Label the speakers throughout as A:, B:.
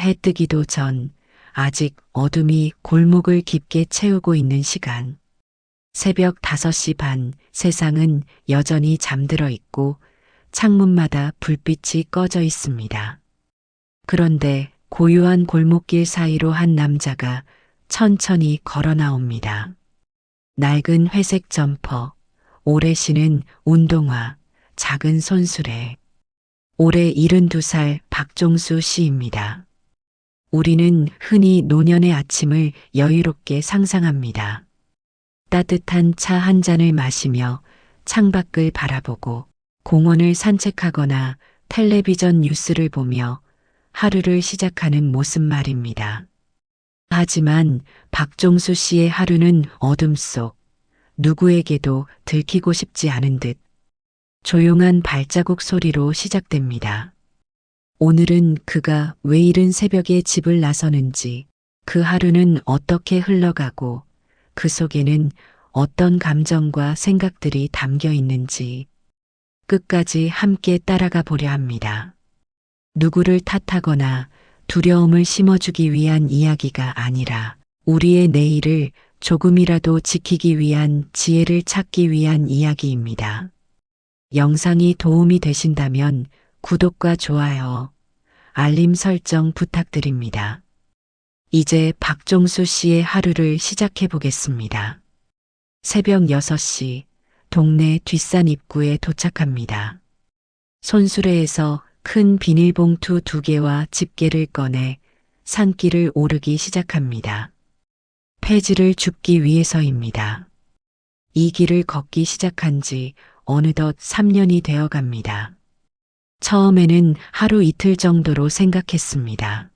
A: 해 뜨기도 전 아직 어둠이 골목을 깊게 채우고 있는 시간. 새벽 5시 반, 세상은 여전히 잠들어 있고 창문마다 불빛이 꺼져 있습니다. 그런데 고요한 골목길 사이로 한 남자가 천천히 걸어 나옵니다. 낡은 회색 점퍼, 오래 신은 운동화, 작은 손수레. 올해 72살 박종수 씨입니다. 우리는 흔히 노년의 아침을 여유롭게 상상합니다. 따뜻한 차 한 잔을 마시며 창밖을 바라보고 공원을 산책하거나 텔레비전 뉴스를 보며 하루를 시작하는 모습 말입니다. 하지만 박종수 씨의 하루는 어둠 속 누구에게도 들키고 싶지 않은 듯 조용한 발자국 소리로 시작됩니다. 오늘은 그가 왜 이른 새벽에 집을 나서는지, 그 하루는 어떻게 흘러가고 그 속에는 어떤 감정과 생각들이 담겨 있는지 끝까지 함께 따라가 보려 합니다. 누구를 탓하거나 두려움을 심어주기 위한 이야기가 아니라 우리의 내일을 조금이라도 지키기 위한 지혜를 찾기 위한 이야기입니다. 영상이 도움이 되신다면 구독과 좋아요, 알림 설정 부탁드립니다. 이제 박종수 씨의 하루를 시작해 보겠습니다. 새벽 6시, 동네 뒷산 입구에 도착합니다. 손수레에서 큰 비닐봉투 2개와 집게를 꺼내 산길을 오르기 시작합니다. 폐지를 줍기 위해서입니다. 이 길을 걷기 시작한 지 어느덧 3년이 되어 갑니다. 처음에는 하루 이틀 정도로 생각했습니다.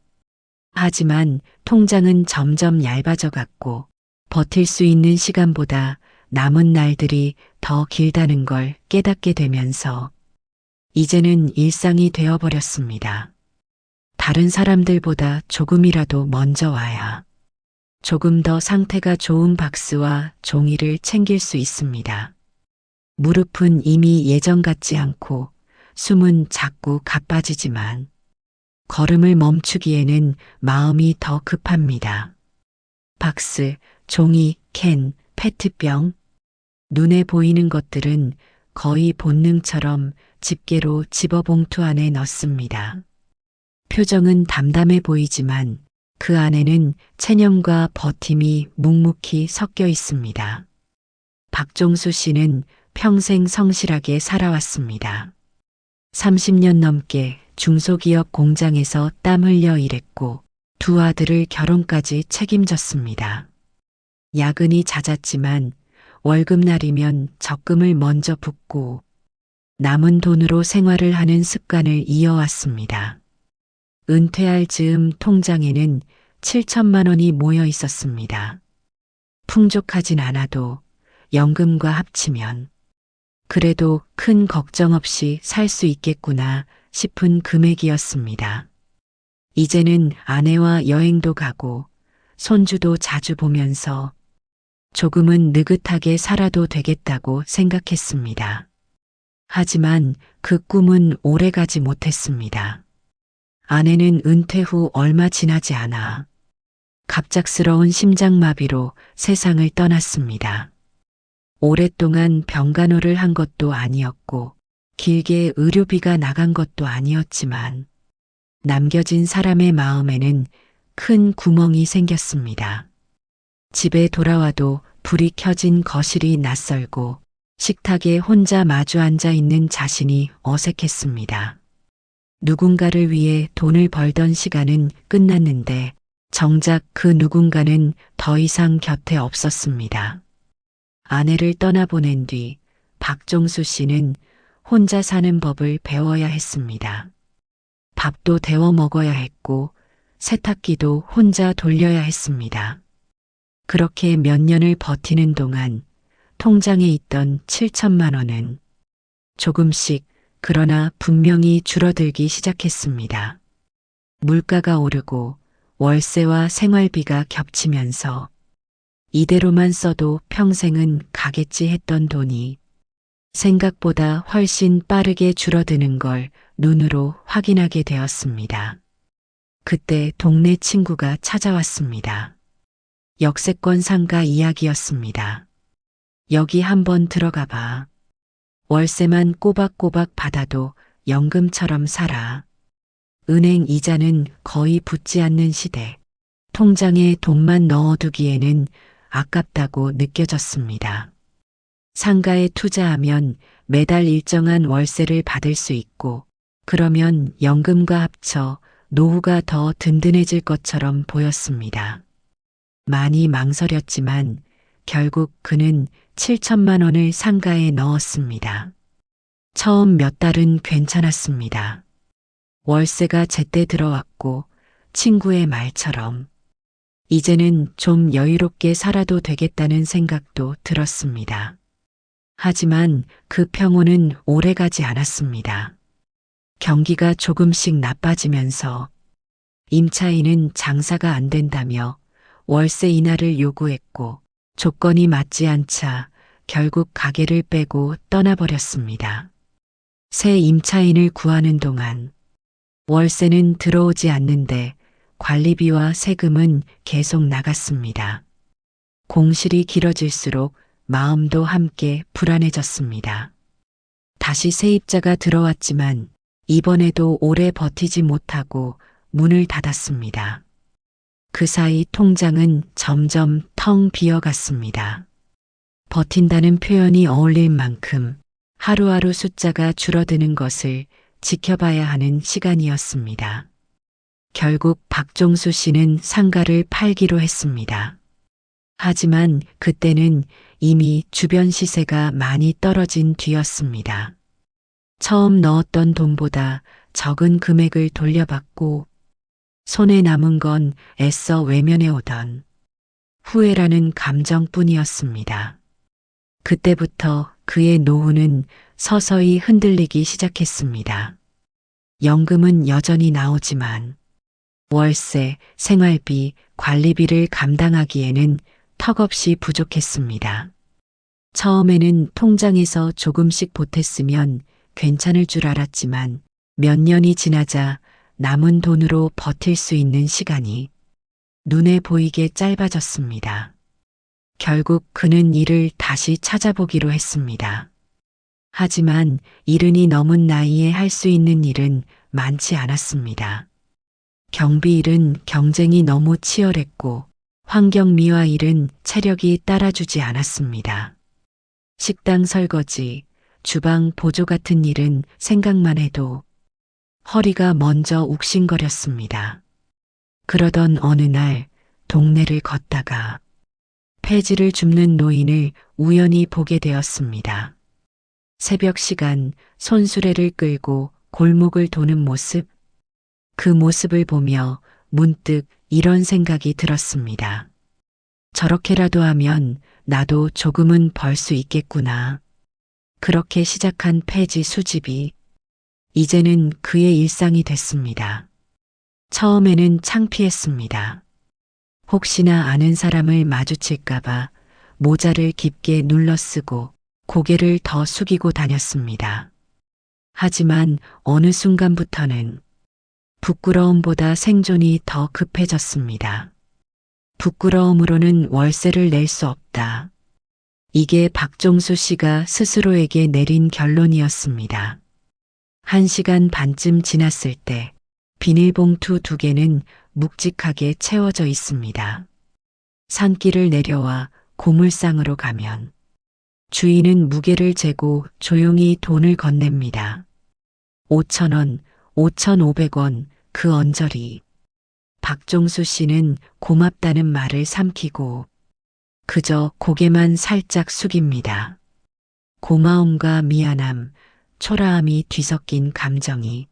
A: 하지만 통장은 점점 얇아져 갔고 버틸 수 있는 시간보다 남은 날들이 더 길다는 걸 깨닫게 되면서 이제는 일상이 되어버렸습니다. 다른 사람들보다 조금이라도 먼저 와야 조금 더 상태가 좋은 박스와 종이를 챙길 수 있습니다. 무릎은 이미 예전 같지 않고 숨은 자꾸 가빠지지만 걸음을 멈추기에는 마음이 더 급합니다. 박스, 종이, 캔, 페트병. 눈에 보이는 것들은 거의 본능처럼 집게로 지퍼봉투 안에 넣습니다. 표정은 담담해 보이지만 그 안에는 체념과 버팀이 묵묵히 섞여 있습니다. 박종수 씨는 평생 성실하게 살아왔습니다. 30년 넘게 중소기업 공장에서 땀 흘려 일했고 2 아들을 결혼까지 책임졌습니다. 야근이 잦았지만 월급날이면 적금을 먼저 붓고 남은 돈으로 생활을 하는 습관을 이어왔습니다. 은퇴할 즈음 통장에는 7천만 원이 모여 있었습니다. 풍족하진 않아도 연금과 합치면 그래도 큰 걱정 없이 살 수 있겠구나 싶은 금액이었습니다. 이제는 아내와 여행도 가고 손주도 자주 보면서 조금은 느긋하게 살아도 되겠다고 생각했습니다. 하지만 그 꿈은 오래가지 못했습니다. 아내는 은퇴 후 얼마 지나지 않아 갑작스러운 심장마비로 세상을 떠났습니다. 오랫동안 병간호를 한 것도 아니었고 길게 의료비가 나간 것도 아니었지만 남겨진 사람의 마음에는 큰 구멍이 생겼습니다. 집에 돌아와도 불이 켜진 거실이 낯설고 식탁에 혼자 마주 앉아 있는 자신이 어색했습니다. 누군가를 위해 돈을 벌던 시간은 끝났는데 정작 그 누군가는 더 이상 곁에 없었습니다. 아내를 떠나보낸 뒤 박종수 씨는 혼자 사는 법을 배워야 했습니다. 밥도 데워 먹어야 했고 세탁기도 혼자 돌려야 했습니다. 그렇게 몇 년을 버티는 동안 통장에 있던 7천만 원은 조금씩 그러나 분명히 줄어들기 시작했습니다. 물가가 오르고 월세와 생활비가 겹치면서 이대로만 써도 평생은 가겠지 했던 돈이 생각보다 훨씬 빠르게 줄어드는 걸 눈으로 확인하게 되었습니다. 그때 동네 친구가 찾아왔습니다. 역세권 상가 이야기였습니다. 여기 한번 들어가 봐. 월세만 꼬박꼬박 받아도 연금처럼 살아. 은행 이자는 거의 붙지 않는 시대. 통장에 돈만 넣어두기에는 아깝다고 느껴졌습니다. 상가에 투자하면 매달 일정한 월세를 받을 수 있고, 그러면 연금과 합쳐 노후가 더 든든해질 것처럼 보였습니다. 많이 망설였지만 결국 그는 7천만 원을 상가에 넣었습니다. 처음 몇 달은 괜찮았습니다. 월세가 제때 들어왔고 친구의 말처럼 이제는 좀 여유롭게 살아도 되겠다는 생각도 들었습니다. 하지만 그 평온은 오래가지 않았습니다. 경기가 조금씩 나빠지면서 임차인은 장사가 안 된다며 월세 인하를 요구했고 조건이 맞지 않자 결국 가게를 빼고 떠나버렸습니다. 새 임차인을 구하는 동안 월세는 들어오지 않는데 관리비와 세금은 계속 나갔습니다. 공실이 길어질수록 마음도 함께 불안해졌습니다. 다시 세입자가 들어왔지만 이번에도 오래 버티지 못하고 문을 닫았습니다. 그 사이 통장은 점점 텅 비어갔습니다. 버틴다는 표현이 어울릴 만큼 하루하루 숫자가 줄어드는 것을 지켜봐야 하는 시간이었습니다. 결국 박종수 씨는 상가를 팔기로 했습니다. 하지만 그때는 이미 주변 시세가 많이 떨어진 뒤였습니다. 처음 넣었던 돈보다 적은 금액을 돌려받고 손에 남은 건 애써 외면해 오던 후회라는 감정뿐이었습니다. 그때부터 그의 노후는 서서히 흔들리기 시작했습니다. 연금은 여전히 나오지만 월세, 생활비, 관리비를 감당하기에는 턱없이 부족했습니다. 처음에는 통장에서 조금씩 보탰으면 괜찮을 줄 알았지만 몇 년이 지나자 남은 돈으로 버틸 수 있는 시간이 눈에 보이게 짧아졌습니다. 결국 그는 일을 다시 찾아보기로 했습니다. 하지만 이른이 넘은 나이에 할 수 있는 일은 많지 않았습니다. 경비 일은 경쟁이 너무 치열했고 환경미화 일은 체력이 따라주지 않았습니다. 식당 설거지, 주방 보조 같은 일은 생각만 해도 허리가 먼저 욱신거렸습니다. 그러던 어느 날 동네를 걷다가 폐지를 줍는 노인을 우연히 보게 되었습니다. 새벽 시간 손수레를 끌고 골목을 도는 모습, 그 모습을 보며 문득 이런 생각이 들었습니다. 저렇게라도 하면 나도 조금은 벌 수 있겠구나. 그렇게 시작한 폐지 수집이 이제는 그의 일상이 됐습니다. 처음에는 창피했습니다. 혹시나 아는 사람을 마주칠까봐 모자를 깊게 눌러쓰고 고개를 더 숙이고 다녔습니다. 하지만 어느 순간부터는 부끄러움보다 생존이 더 급해졌습니다. 부끄러움으로는 월세를 낼 수 없다. 이게 박종수 씨가 스스로에게 내린 결론이었습니다. 1시간 반쯤 지났을 때 비닐봉투 2개는 묵직하게 채워져 있습니다. 산길을 내려와 고물상으로 가면 주인은 무게를 재고 조용히 돈을 건넵니다. 5,000원, 5,500원, 그 언저리. 박종수 씨는 고맙다는 말을 삼키고 그저 고개만 살짝 숙입니다. 고마움과 미안함, 초라함이 뒤섞인 감정이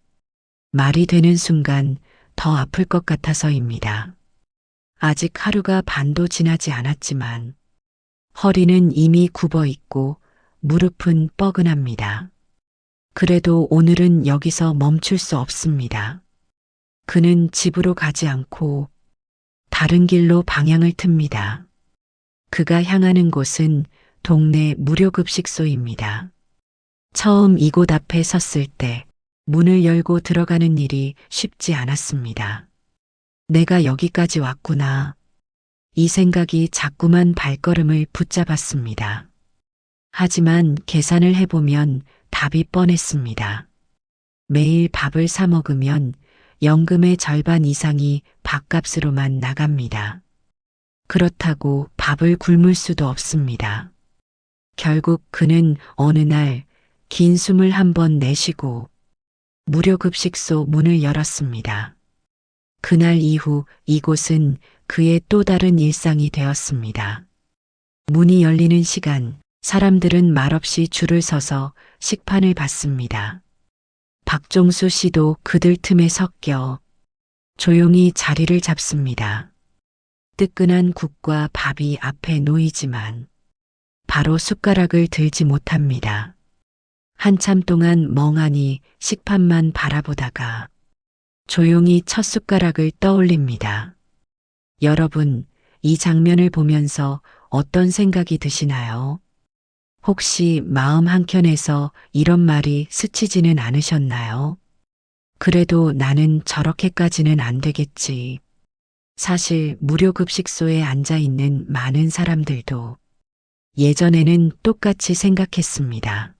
A: 말이 되는 순간 더 아플 것 같아서입니다. 아직 하루가 반도 지나지 않았지만 허리는 이미 굽어 있고 무릎은 뻐근합니다. 그래도 오늘은 여기서 멈출 수 없습니다. 그는 집으로 가지 않고 다른 길로 방향을 틉니다. 그가 향하는 곳은 동네 무료급식소입니다. 처음 이곳 앞에 섰을 때 문을 열고 들어가는 일이 쉽지 않았습니다. 내가 여기까지 왔구나. 이 생각이 자꾸만 발걸음을 붙잡았습니다. 하지만 계산을 해보면 답이 뻔했습니다. 매일 밥을 사 먹으면 연금의 절반 이상이 밥값으로만 나갑니다. 그렇다고 밥을 굶을 수도 없습니다. 결국 그는 어느 날 긴 숨을 한번 내쉬고 무료급식소 문을 열었습니다. 그날 이후 이곳은 그의 또 다른 일상이 되었습니다. 문이 열리는 시간, 사람들은 말없이 줄을 서서 식판을 받습니다. 박종수 씨도 그들 틈에 섞여 조용히 자리를 잡습니다. 뜨끈한 국과 밥이 앞에 놓이지만 바로 숟가락을 들지 못합니다. 한참 동안 멍하니 식판만 바라보다가 조용히 첫 숟가락을 떠올립니다. 여러분, 이 장면을 보면서 어떤 생각이 드시나요? 혹시 마음 한켠에서 이런 말이 스치지는 않으셨나요? 그래도 나는 저렇게까지는 안 되겠지. 사실 무료급식소에 앉아 있는 많은 사람들도 예전에는 똑같이 생각했습니다.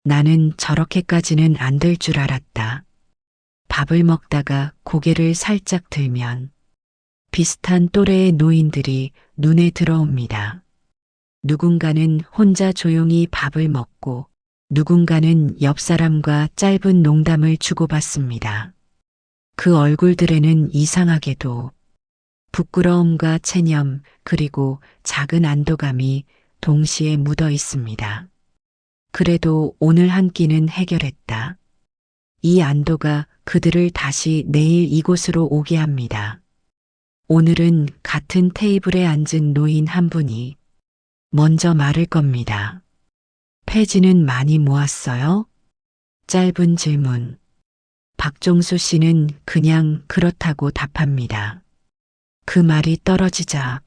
A: 나는 저렇게까지는 안 될 줄 알았다. 밥을 먹다가 고개를 살짝 들면 비슷한 또래의 노인들이 눈에 들어옵니다. 누군가는 혼자 조용히 밥을 먹고 누군가는 옆 사람과 짧은 농담을 주고받습니다. 그 얼굴들에는 이상하게도 부끄러움과 체념 그리고 작은 안도감이 동시에 묻어 있습니다. 그래도 오늘 한 끼는 해결했다. 이 안도가 그들을 다시 내일 이곳으로 오게 합니다. 오늘은 같은 테이블에 앉은 노인 한 분이 먼저 말을 겁니다. 폐지는 많이 모았어요? 짧은 질문. 박종수 씨는 그냥 그렇다고 답합니다. 그 말이 떨어지자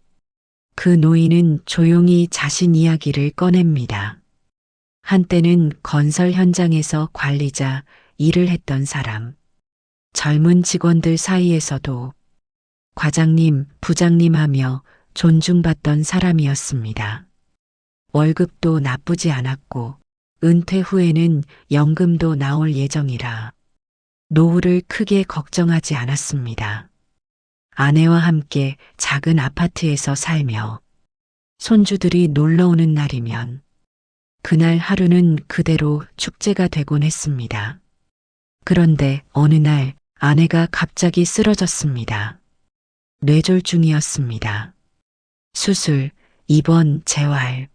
A: 그 노인은 조용히 자신 이야기를 꺼냅니다. 한때는 건설 현장에서 관리자 일을 했던 사람, 젊은 직원들 사이에서도 과장님, 부장님 하며 존중받던 사람이었습니다. 월급도 나쁘지 않았고 은퇴 후에는 연금도 나올 예정이라 노후를 크게 걱정하지 않았습니다. 아내와 함께 작은 아파트에서 살며 손주들이 놀러 오는 날이면 그날 하루는 그대로 축제가 되곤 했습니다. 그런데 어느 날 아내가 갑자기 쓰러졌습니다. 뇌졸중이었습니다. 수술, 입원, 재활,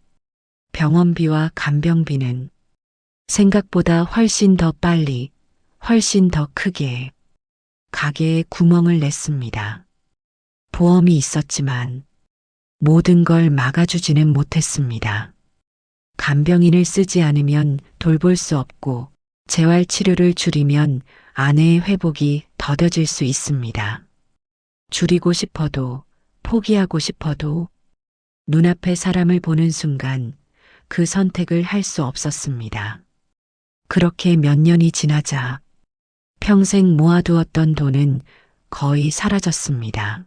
A: 병원비와 간병비는 생각보다 훨씬 더 빨리, 훨씬 더 크게 가게에 구멍을 냈습니다. 보험이 있었지만 모든 걸 막아주지는 못했습니다. 간병인을 쓰지 않으면 돌볼 수 없고 재활 치료를 줄이면 아내의 회복이 더뎌질 수 있습니다. 줄이고 싶어도 포기하고 싶어도 눈앞에 사람을 보는 순간 그 선택을 할 수 없었습니다. 그렇게 몇 년이 지나자 평생 모아두었던 돈은 거의 사라졌습니다.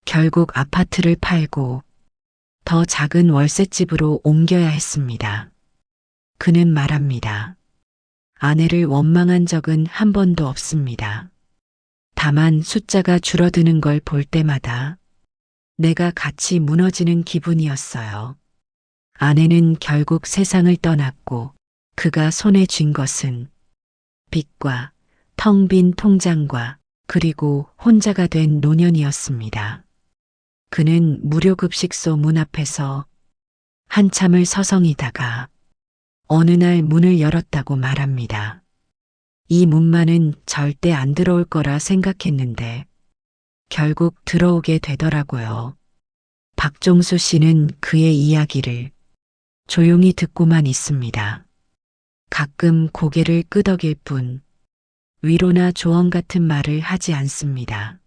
A: 결국 아파트를 팔고 더 작은 월세집으로 옮겨야 했습니다. 그는 말합니다. 아내를 원망한 적은 한 번도 없습니다. 다만 숫자가 줄어드는 걸 볼 때마다 내가 같이 무너지는 기분이었어요. 아내는 결국 세상을 떠났고 그가 손에 쥔 것은 빚과 텅 빈 통장과 그리고 혼자가 된 노년이었습니다. 그는 무료급식소 문 앞에서 한참을 서성이다가 어느 날 문을 열었다고 말합니다. 이 문만은 절대 안 들어올 거라 생각했는데 결국 들어오게 되더라고요. 박종수 씨는 그의 이야기를 조용히 듣고만 있습니다. 가끔 고개를 끄덕일 뿐 위로나 조언 같은 말을 하지 않습니다.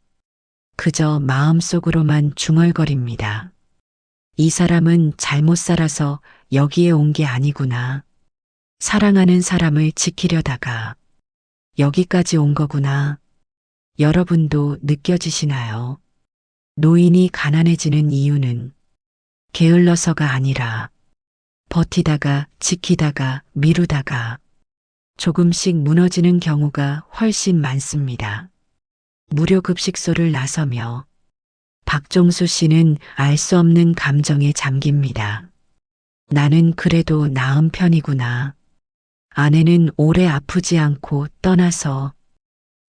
A: 그저 마음속으로만 중얼거립니다. 이 사람은 잘못 살아서 여기에 온 게 아니구나. 사랑하는 사람을 지키려다가 여기까지 온 거구나. 여러분도 느껴지시나요? 노인이 가난해지는 이유는 게을러서가 아니라 버티다가 지키다가 미루다가 조금씩 무너지는 경우가 훨씬 많습니다. 무료급식소를 나서며 박종수 씨는 알 수 없는 감정에 잠깁니다. 나는 그래도 나은 편이구나. 아내는 오래 아프지 않고 떠나서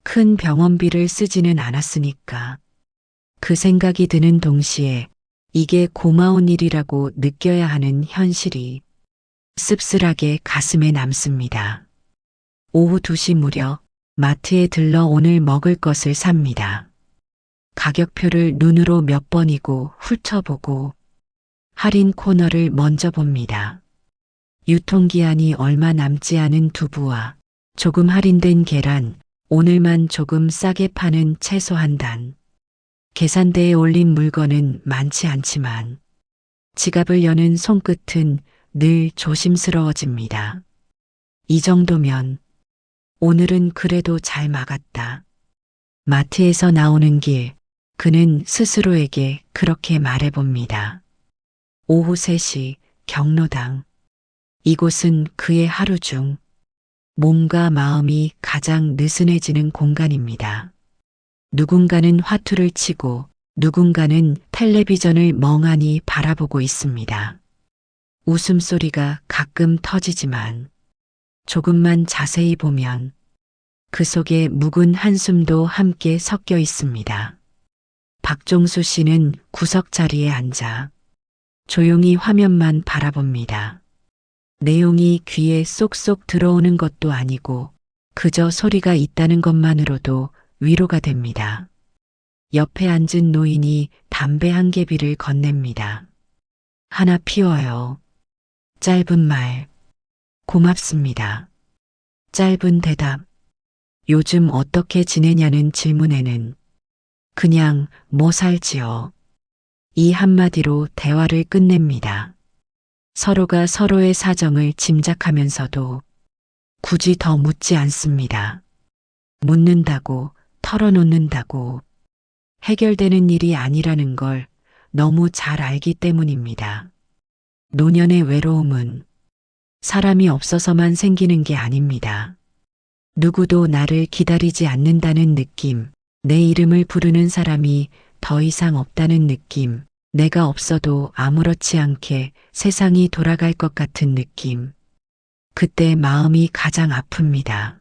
A: 큰 병원비를 쓰지는 않았으니까. 그 생각이 드는 동시에 이게 고마운 일이라고 느껴야 하는 현실이 씁쓸하게 가슴에 남습니다. 오후 2시 무렵 마트에 들러 오늘 먹을 것을 삽니다. 가격표를 눈으로 몇 번이고 훑어보고 할인 코너를 먼저 봅니다. 유통기한이 얼마 남지 않은 두부와 조금 할인된 계란, 오늘만 조금 싸게 파는 채소 한 단. 계산대에 올린 물건은 많지 않지만 지갑을 여는 손끝은 늘 조심스러워집니다. 이 정도면 오늘은 그래도 잘 막았다. 마트에서 나오는 길, 그는 스스로에게 그렇게 말해봅니다. 오후 3시 경로당. 이곳은 그의 하루 중 몸과 마음이 가장 느슨해지는 공간입니다. 누군가는 화투를 치고 누군가는 텔레비전을 멍하니 바라보고 있습니다. 웃음소리가 가끔 터지지만 조금만 자세히 보면 그 속에 묵은 한숨도 함께 섞여 있습니다. 박종수 씨는 구석 자리에 앉아 조용히 화면만 바라봅니다. 내용이 귀에 쏙쏙 들어오는 것도 아니고 그저 소리가 있다는 것만으로도 위로가 됩니다. 옆에 앉은 노인이 담배 한 개비를 건넵니다. 하나 피워요. 짧은 말. 고맙습니다. 짧은 대답. 요즘 어떻게 지내냐는 질문에는 그냥 뭐 살지요. 이 한마디로 대화를 끝냅니다. 서로가 서로의 사정을 짐작하면서도 굳이 더 묻지 않습니다. 묻는다고 털어놓는다고 해결되는 일이 아니라는 걸 너무 잘 알기 때문입니다. 노년의 외로움은 사람이 없어서만 생기는 게 아닙니다. 누구도 나를 기다리지 않는다는 느낌, 내 이름을 부르는 사람이 더 이상 없다는 느낌, 내가 없어도 아무렇지 않게 세상이 돌아갈 것 같은 느낌. 그때 마음이 가장 아픕니다.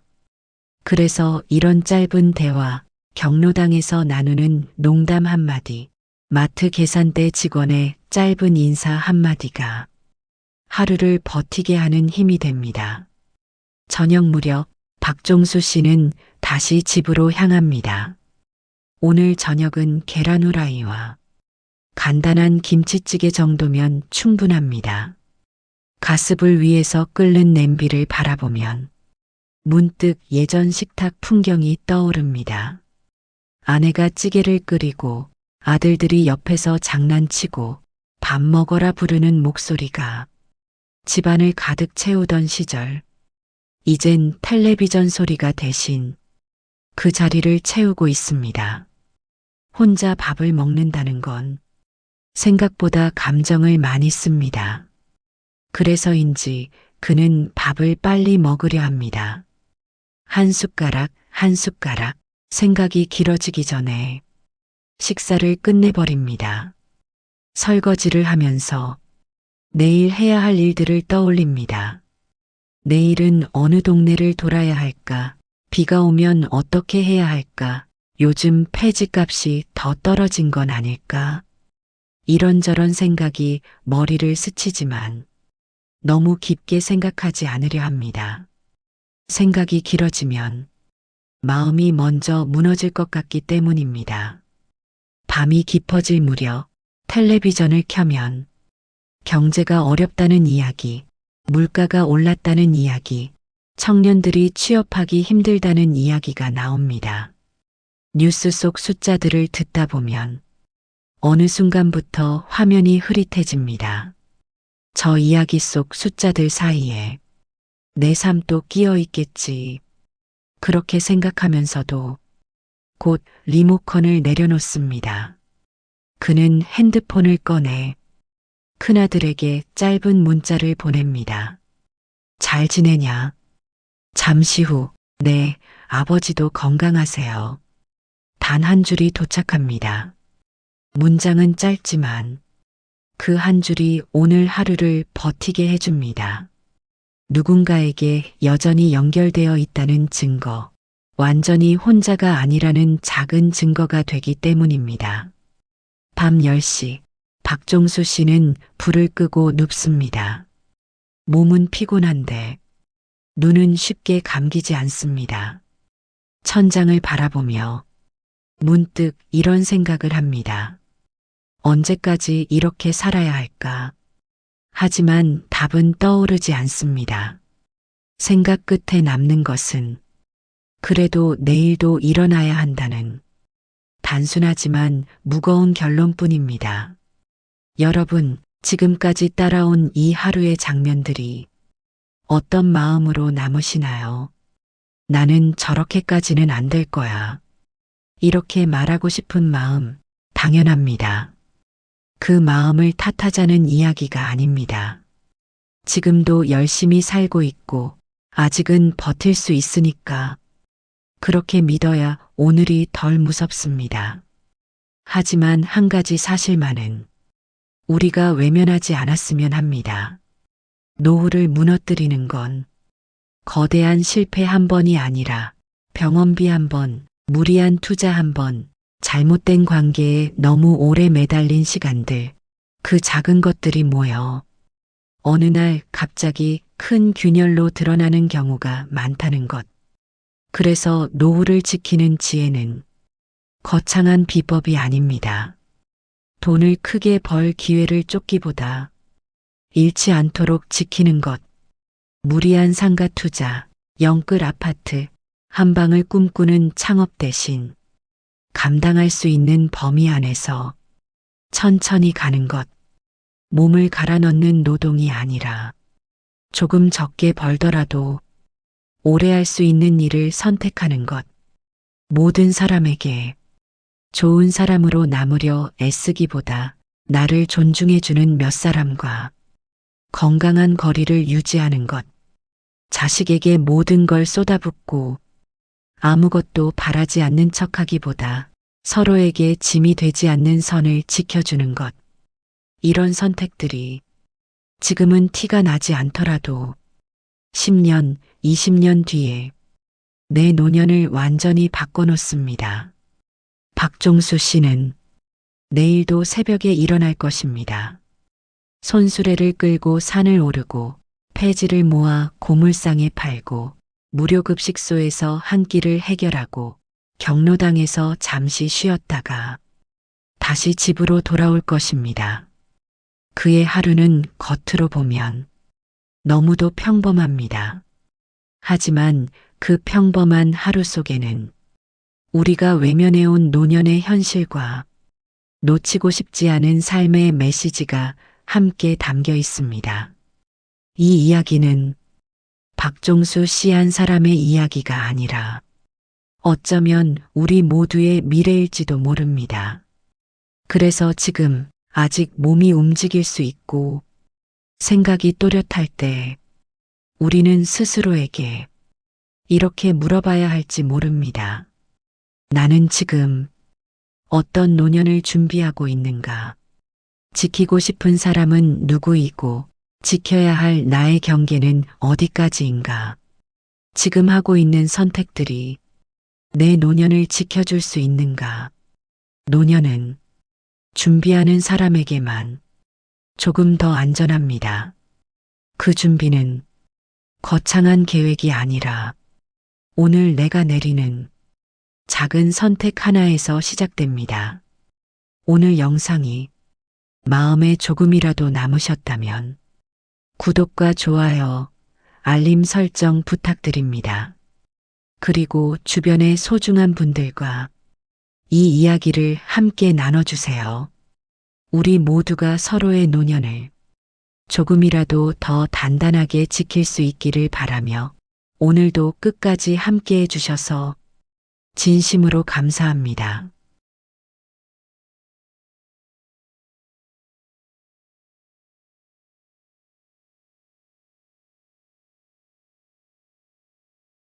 A: 그래서 이런 짧은 대화, 경로당에서 나누는 농담 한마디, 마트 계산대 직원의 짧은 인사 한마디가 하루를 버티게 하는 힘이 됩니다. 저녁 무렵 박종수 씨는 다시 집으로 향합니다. 오늘 저녁은 계란 후라이와 간단한 김치찌개 정도면 충분합니다. 가스불 위에서 끓는 냄비를 바라보면 문득 예전 식탁 풍경이 떠오릅니다. 아내가 찌개를 끓이고 아들들이 옆에서 장난치고 밥 먹어라 부르는 목소리가 집안을 가득 채우던 시절, 이젠 텔레비전 소리가 대신 그 자리를 채우고 있습니다. 혼자 밥을 먹는다는 건 생각보다 감정을 많이 씁니다. 그래서인지 그는 밥을 빨리 먹으려 합니다. 한 숟가락 한 숟가락 생각이 길어지기 전에 식사를 끝내버립니다. 설거지를 하면서 내일 해야 할 일들을 떠올립니다. 내일은 어느 동네를 돌아야 할까? 비가 오면 어떻게 해야 할까? 요즘 폐지값이 더 떨어진 건 아닐까? 이런저런 생각이 머리를 스치지만 너무 깊게 생각하지 않으려 합니다. 생각이 길어지면 마음이 먼저 무너질 것 같기 때문입니다. 밤이 깊어질 무렵 텔레비전을 켜면 경제가 어렵다는 이야기, 물가가 올랐다는 이야기, 청년들이 취업하기 힘들다는 이야기가 나옵니다. 뉴스 속 숫자들을 듣다 보면 어느 순간부터 화면이 흐릿해집니다. 저 이야기 속 숫자들 사이에 내 삶도 끼어 있겠지. 그렇게 생각하면서도 곧 리모컨을 내려놓습니다. 그는 핸드폰을 꺼내 큰아들에게 짧은 문자를 보냅니다. 잘 지내냐? 잠시 후, 네, 아버지도 건강하세요. 단 한 줄이 도착합니다. 문장은 짧지만 그 한 줄이 오늘 하루를 버티게 해줍니다. 누군가에게 여전히 연결되어 있다는 증거, 완전히 혼자가 아니라는 작은 증거가 되기 때문입니다. 밤 10시, 박종수 씨는 불을 끄고 눕습니다. 몸은 피곤한데 눈은 쉽게 감기지 않습니다. 천장을 바라보며 문득 이런 생각을 합니다. 언제까지 이렇게 살아야 할까? 하지만 답은 떠오르지 않습니다. 생각 끝에 남는 것은 그래도 내일도 일어나야 한다는 단순하지만 무거운 결론뿐입니다. 여러분, 지금까지 따라온 이 하루의 장면들이 어떤 마음으로 남으시나요? 나는 저렇게까지는 안 될 거야. 이렇게 말하고 싶은 마음, 당연합니다. 그 마음을 탓하자는 이야기가 아닙니다. 지금도 열심히 살고 있고 아직은 버틸 수 있으니까 그렇게 믿어야 오늘이 덜 무섭습니다. 하지만 한 가지 사실만은 우리가 외면하지 않았으면 합니다. 노후를 무너뜨리는 건 거대한 실패 한 번이 아니라 병원비 한 번, 무리한 투자 한 번, 잘못된 관계에 너무 오래 매달린 시간들, 그 작은 것들이 모여 어느 날 갑자기 큰 균열로 드러나는 경우가 많다는 것. 그래서 노후를 지키는 지혜는 거창한 비법이 아닙니다. 돈을 크게 벌 기회를 쫓기보다 잃지 않도록 지키는 것, 무리한 상가 투자, 영끌 아파트, 한 방을 꿈꾸는 창업 대신 감당할 수 있는 범위 안에서 천천히 가는 것, 몸을 갈아 넣는 노동이 아니라 조금 적게 벌더라도 오래 할 수 있는 일을 선택하는 것, 모든 사람에게 좋은 사람으로 남으려 애쓰기보다 나를 존중해주는 몇 사람과 건강한 거리를 유지하는 것, 자식에게 모든 걸 쏟아붓고 아무것도 바라지 않는 척하기보다 서로에게 짐이 되지 않는 선을 지켜주는 것. 이런 선택들이 지금은 티가 나지 않더라도 10년, 20년 뒤에 내 노년을 완전히 바꿔놓습니다. 박종수 씨는 내일도 새벽에 일어날 것입니다. 손수레를 끌고 산을 오르고 폐지를 모아 고물상에 팔고 무료급식소에서 한 끼를 해결하고 경로당에서 잠시 쉬었다가 다시 집으로 돌아올 것입니다. 그의 하루는 겉으로 보면 너무도 평범합니다. 하지만 그 평범한 하루 속에는 우리가 외면해온 노년의 현실과 놓치고 싶지 않은 삶의 메시지가 함께 담겨 있습니다. 이 이야기는 박종수 씨 한 사람의 이야기가 아니라 어쩌면 우리 모두의 미래일지도 모릅니다. 그래서 지금 아직 몸이 움직일 수 있고 생각이 또렷할 때 우리는 스스로에게 이렇게 물어봐야 할지 모릅니다. 나는 지금 어떤 노년을 준비하고 있는가? 지키고 싶은 사람은 누구이고 지켜야 할 나의 경계는 어디까지인가? 지금 하고 있는 선택들이 내 노년을 지켜줄 수 있는가? 노년은 준비하는 사람에게만 조금 더 안전합니다. 그 준비는 거창한 계획이 아니라 오늘 내가 내리는 작은 선택 하나에서 시작됩니다. 오늘 영상이 마음에 조금이라도 남으셨다면 구독과 좋아요, 알림 설정 부탁드립니다. 그리고 주변의 소중한 분들과 이 이야기를 함께 나눠주세요. 우리 모두가 서로의 노년을 조금이라도 더 단단하게 지킬 수 있기를 바라며 오늘도 끝까지 함께 해주셔서 진심으로 감사합니다.